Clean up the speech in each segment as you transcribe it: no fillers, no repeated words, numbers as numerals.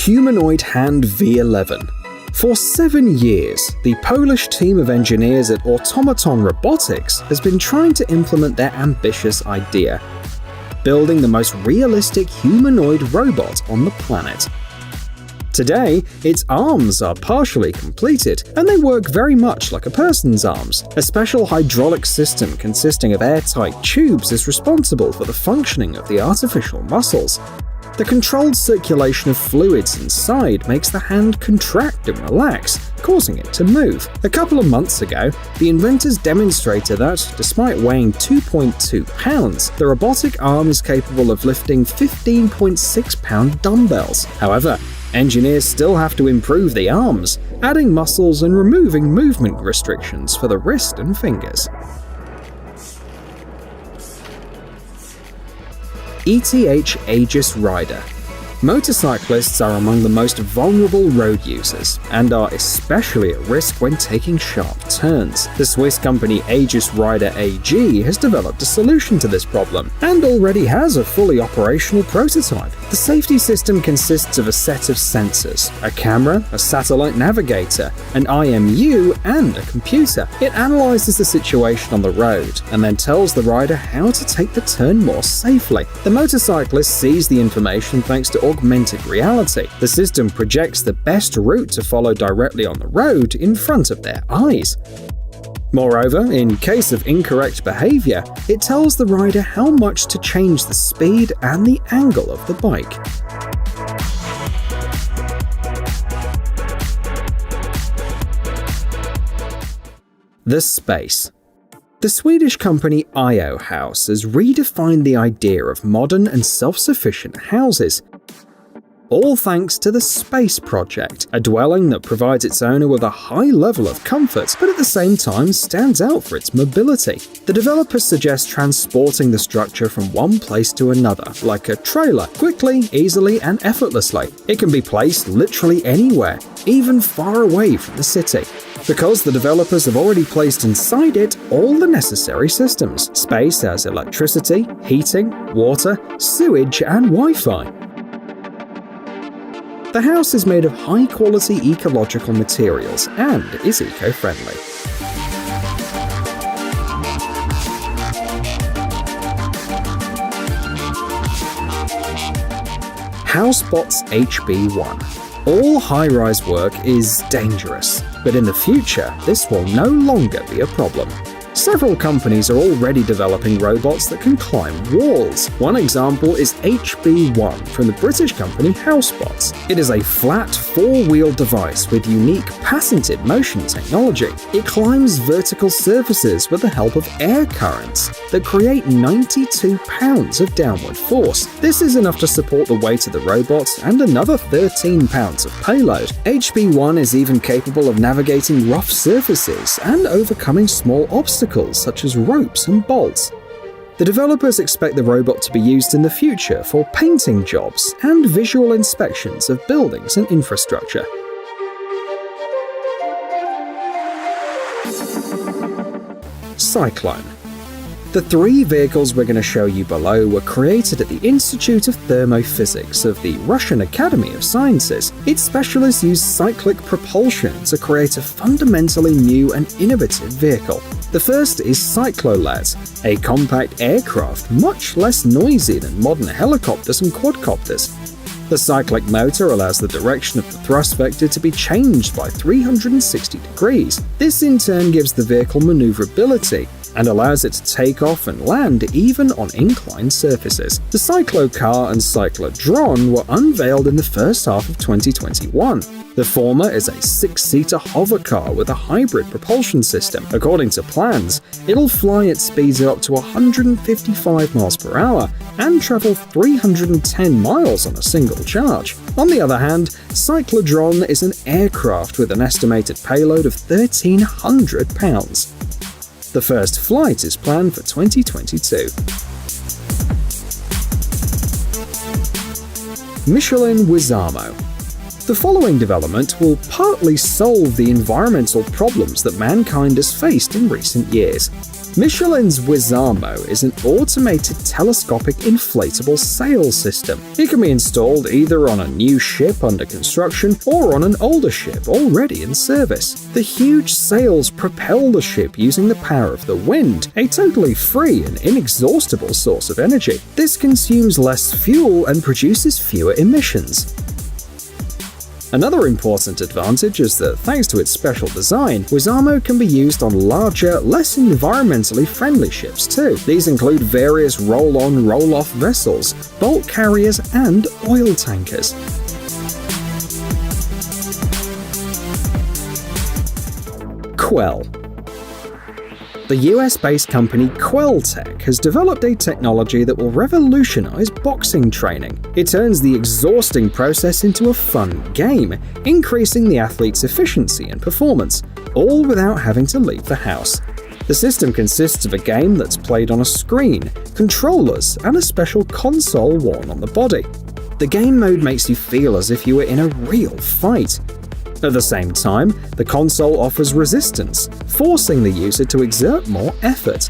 Humanoid Hand V11. For 7 years, the Polish team of engineers at Automaton Robotics has been trying to implement their ambitious idea, building the most realistic humanoid robot on the planet. Today, its arms are partially completed, and they work very much like a person's arms. A special hydraulic system consisting of airtight tubes is responsible for the functioning of the artificial muscles. The controlled circulation of fluids inside makes the hand contract and relax, causing it to move. A couple of months ago, the inventors demonstrated that, despite weighing 2.2 pounds, the robotic arm is capable of lifting 15.6-pound dumbbells. However, engineers still have to improve the arms, adding muscles and removing movement restrictions for the wrist and fingers. ETH Aegis Rider. Motorcyclists are among the most vulnerable road users and are especially at risk when taking sharp turns. The Swiss company Aegis Rider AG has developed a solution to this problem and already has a fully operational prototype. The safety system consists of a set of sensors, a camera, a satellite navigator, an IMU, and a computer. It analyzes the situation on the road and then tells the rider how to take the turn more safely. The motorcyclist sees the information thanks to augmented reality. The system projects the best route to follow directly on the road in front of their eyes. Moreover, in case of incorrect behavior, it tells the rider how much to change the speed and the angle of the bike. The space. The Swedish company IO House has redefined the idea of modern and self-sufficient houses. All thanks to the Space Project, a dwelling that provides its owner with a high level of comfort, but at the same time stands out for its mobility. The developers suggest transporting the structure from one place to another, like a trailer, quickly, easily, and effortlessly. It can be placed literally anywhere, even far away from the city, because the developers have already placed inside it all the necessary systems. Space has electricity, heating, water, sewage, and Wi-Fi. The house is made of high-quality ecological materials and is eco-friendly. HausBots HB1. All high-rise work is dangerous, but in the future, this will no longer be a problem. Several companies are already developing robots that can climb walls. One example is HB1 from the British company HausBots. It is a flat, four-wheel device with unique patented motion technology. It climbs vertical surfaces with the help of air currents that create 92 pounds of downward force. This is enough to support the weight of the robot and another 13 pounds of payload. HB1 is even capable of navigating rough surfaces and overcoming small obstacles such as ropes and bolts. The developers expect the robot to be used in the future for painting jobs and visual inspections of buildings and infrastructure. SİKLON. The three vehicles we're going to show you below were created at the Institute of Thermophysics of the Russian Academy of Sciences. Its specialists use cyclic propulsion to create a fundamentally new and innovative vehicle. The first is Cyclolet, a compact aircraft much less noisy than modern helicopters and quadcopters. The cyclic motor allows the direction of the thrust vector to be changed by 360 degrees. This in turn gives the vehicle maneuverability and allows it to take off and land even on inclined surfaces. The Cyclocar and Cyclodrone were unveiled in the first half of 2021. The former is a 6-seater hover car with a hybrid propulsion system. According to plans, it'll fly at speeds of up to 155 miles per hour and travel 310 miles on a single charge. On the other hand, Cyclodrone is an aircraft with an estimated payload of 1,300 pounds. The first flight is planned for 2022. Michelin WISAMO. The following development will partly solve the environmental problems that mankind has faced in recent years. Michelin's WISAMO is an automated telescopic inflatable sail system. It can be installed either on a new ship under construction or on an older ship already in service. The huge sails propel the ship using the power of the wind, a totally free and inexhaustible source of energy. This consumes less fuel and produces fewer emissions. Another important advantage is that, thanks to its special design, WISAMO can be used on larger, less environmentally friendly ships too. These include various roll-on, roll-off vessels, bulk carriers, and oil tankers. Quell. The US-based company Quell Tech has developed a technology that will revolutionize boxing training. It turns the exhausting process into a fun game, increasing the athlete's efficiency and performance, all without having to leave the house. The system consists of a game that's played on a screen, controllers, and a special console worn on the body. The game mode makes you feel as if you were in a real fight. At the same time, the console offers resistance, forcing the user to exert more effort.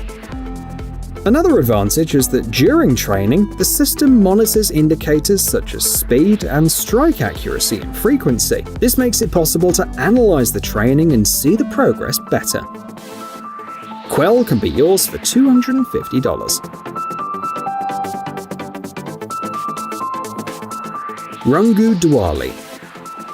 Another advantage is that during training, the system monitors indicators such as speed and strike accuracy and frequency. This makes it possible to analyze the training and see the progress better. Quell can be yours for $250. Rungu Dualie.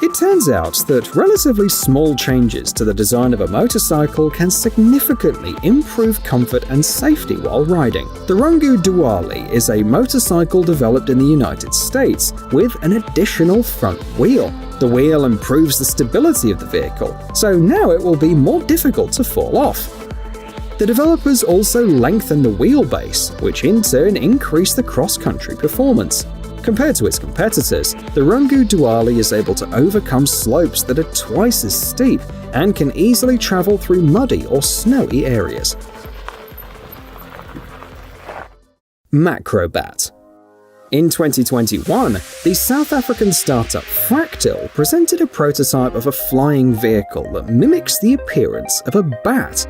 It turns out that relatively small changes to the design of a motorcycle can significantly improve comfort and safety while riding. The Rungu Dualie is a motorcycle developed in the United States with an additional front wheel. The wheel improves the stability of the vehicle, so now it will be more difficult to fall off. The developers also lengthen the wheelbase, which in turn increase the cross-country performance. Compared to its competitors, the Rungu Dualie is able to overcome slopes that are twice as steep and can easily travel through muddy or snowy areas. Makrobat. In 2021, the South African startup Fractal presented a prototype of a flying vehicle that mimics the appearance of a bat.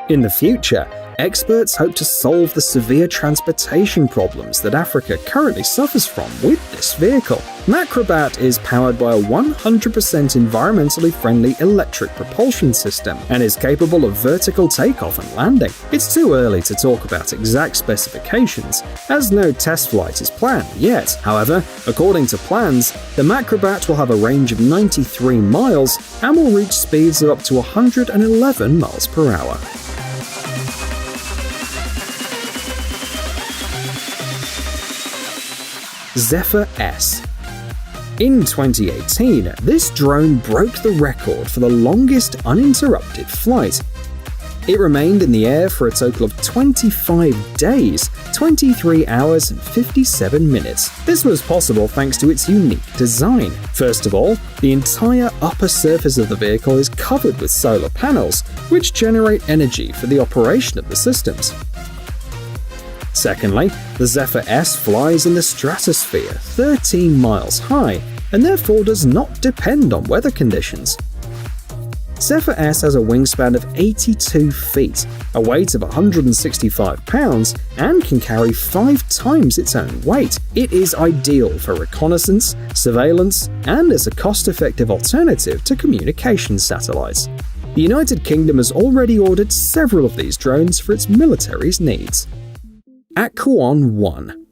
In the future, experts hope to solve the severe transportation problems that Africa currently suffers from with this vehicle. Makrobat is powered by a 100% environmentally friendly electric propulsion system and is capable of vertical takeoff and landing. It's too early to talk about exact specifications, as no test flight is planned yet. However, according to plans, the Makrobat will have a range of 93 miles and will reach speeds of up to 111 miles per hour. Zephyr S. In 2018, this drone broke the record for the longest uninterrupted flight. It remained in the air for a total of 25 days, 23 hours and 57 minutes. This was possible thanks to its unique design. First of all, the entire upper surface of the vehicle is covered with solar panels, which generate energy for the operation of the systems. Secondly, the Zephyr S flies in the stratosphere 13 miles high and therefore does not depend on weather conditions. Zephyr S has a wingspan of 82 feet, a weight of 165 pounds, and can carry 5 times its own weight. It is ideal for reconnaissance, surveillance, and as a cost-effective alternative to communication satellites. The United Kingdom has already ordered several of these drones for its military's needs. AQUON 1.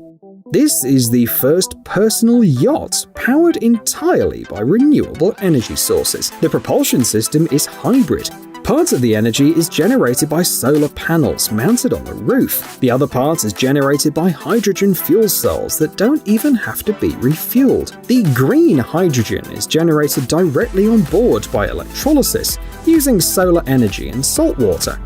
This is the first personal yacht powered entirely by renewable energy sources. The propulsion system is hybrid. Part of the energy is generated by solar panels mounted on the roof. The other part is generated by hydrogen fuel cells that don't even have to be refueled. The green hydrogen is generated directly on board by electrolysis using solar energy and salt water.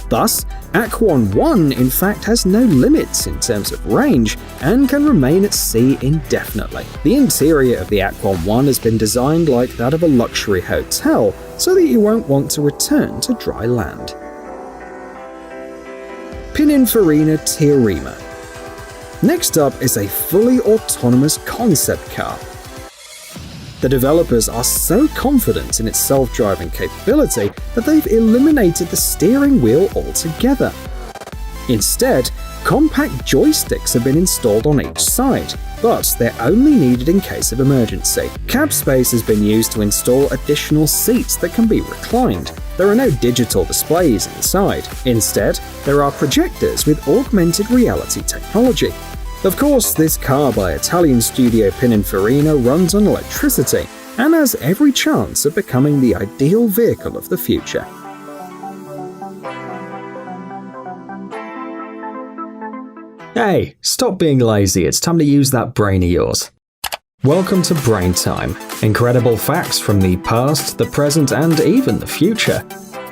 Thus, AQUON 1 in fact has no limits in terms of range and can remain at sea indefinitely. The interior of the AQUON 1 has been designed like that of a luxury hotel so that you won't want to return to dry land. Pininfarina Teorema. Next up is a fully autonomous concept car. The developers are so confident in its self-driving capability that they've eliminated the steering wheel altogether. Instead, compact joysticks have been installed on each side, but they're only needed in case of emergency. Cab space has been used to install additional seats that can be reclined. There are no digital displays inside. Instead, there are projectors with augmented reality technology. Of course, this car by Italian studio Pininfarina runs on electricity and has every chance of becoming the ideal vehicle of the future. Hey, stop being lazy, it's time to use that brain of yours. Welcome to Brain Time. Incredible facts from the past, the present, and even the future.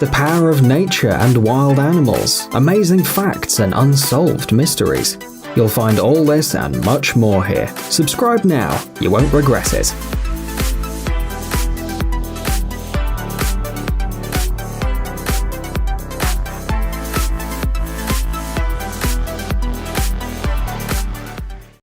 The power of nature and wild animals, amazing facts and unsolved mysteries. You'll find all this and much more here. Subscribe now, you won't regret it.